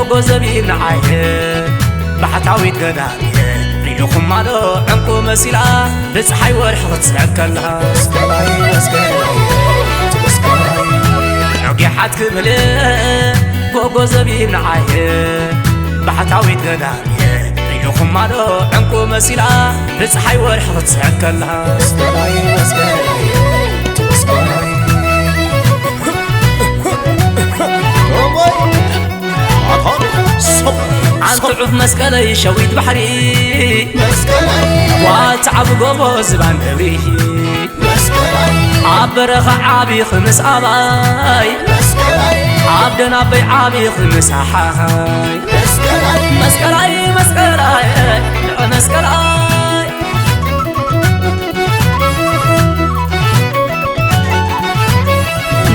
قوقو زبيب نعايه بحتاوي تقداميه ريوخم مالو عنقو مسيلا بصحي ورحة تسعكلها نوكي حد كمله قوقو زبيب نعايه بحتاوي تقداميه ريوخم مالو عنقو مسيلا بصحي ورحة تسعكلها عن طعوف مسكلي شويت بحري واتعب قوبو زبان دبريه عبرخ عابي خمس عباي عبدنا بي عابي خمس حاي مسكلاي مسكلاي مسكلاي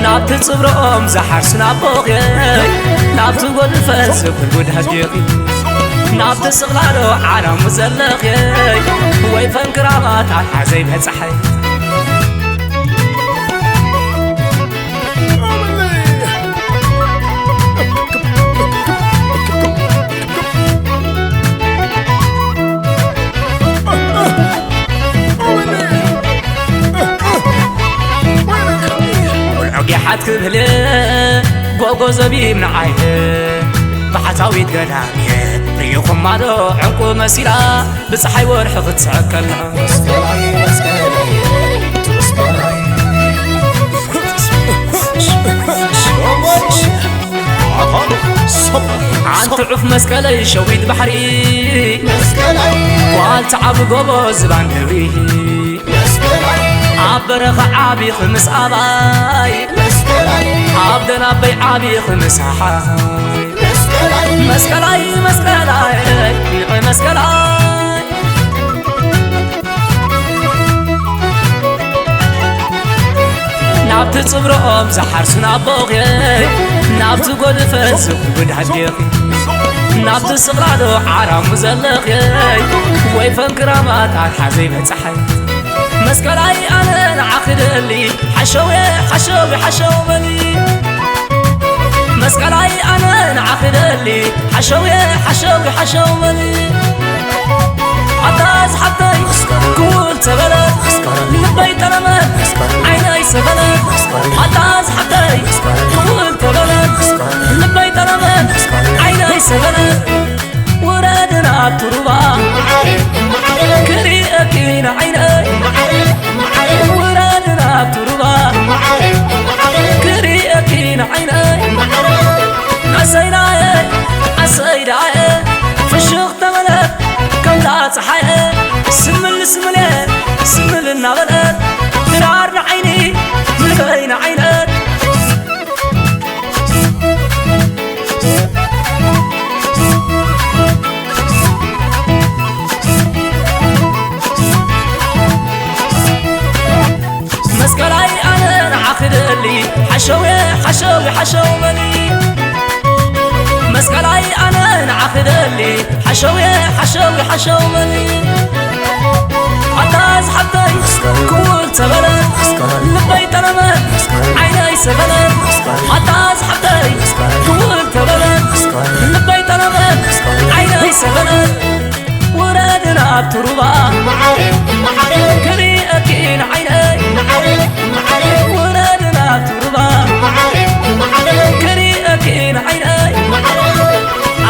نابت تصبرهم زحر سنابوغي نابت قول الفلسف الود هديقي نابت الصغلالو عالم مزلقي ويفن كرامات عالحزين هتصحي حد كبله قوقو زبيب نعايه بحتاوي تقداميه ريوخم مالو عنقو مسيلا بصحي ورحة تسعكلها عن طعوف مسكلي شويت بحري والتعب قوبو زبان دبريه عبرخ عابي خمس عباي عبدنا بي عابي خمس حاي مسكلاي مسكلاي مسكلاي نابت تصبرهم زحر سنابوغي نابت قول فلسف قد هديقي نابت الصغلالو عرام مزلقي ويفن كرامات عالحزين هتصحي مسكلاي أنا نعقد اللي حشوي حشوي حشومني مسكلاي أنا نعقد اللي حشوي حشوي حشومني عطاز حطي كول تبلد لبي ترمد عيني سبلد عطاز حطي كول تبلد لبي ترمد عيني سبلد وردنا بتربا كري أكين عيني ورادنا بتربا كري أكين عيني عسيداي عسيداي في الشوق تملك كم لا صحي سمل سملين سمل النغلات مرارنا عيني ملقينا عينات مسكلاي أنا نعقد اللي حشوي حشوي حشومني مسكلاي أنا نعقد اللي حشوي حشوي حشومني عطاز حطي كول تبلد لبي ترمد عيني سبلد عطاز حطي كول تبلد لبي ترمد عيني سبلد ورادنا بتربا كري أكين عيني ورادنا بتربا كري أكين عيني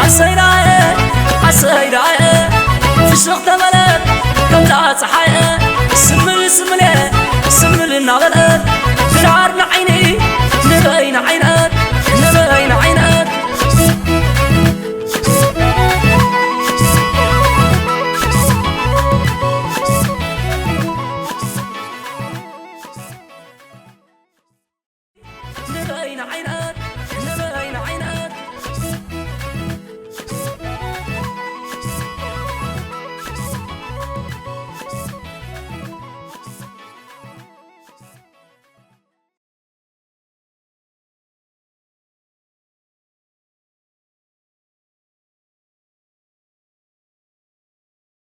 عسيداي عسيداي في الشوق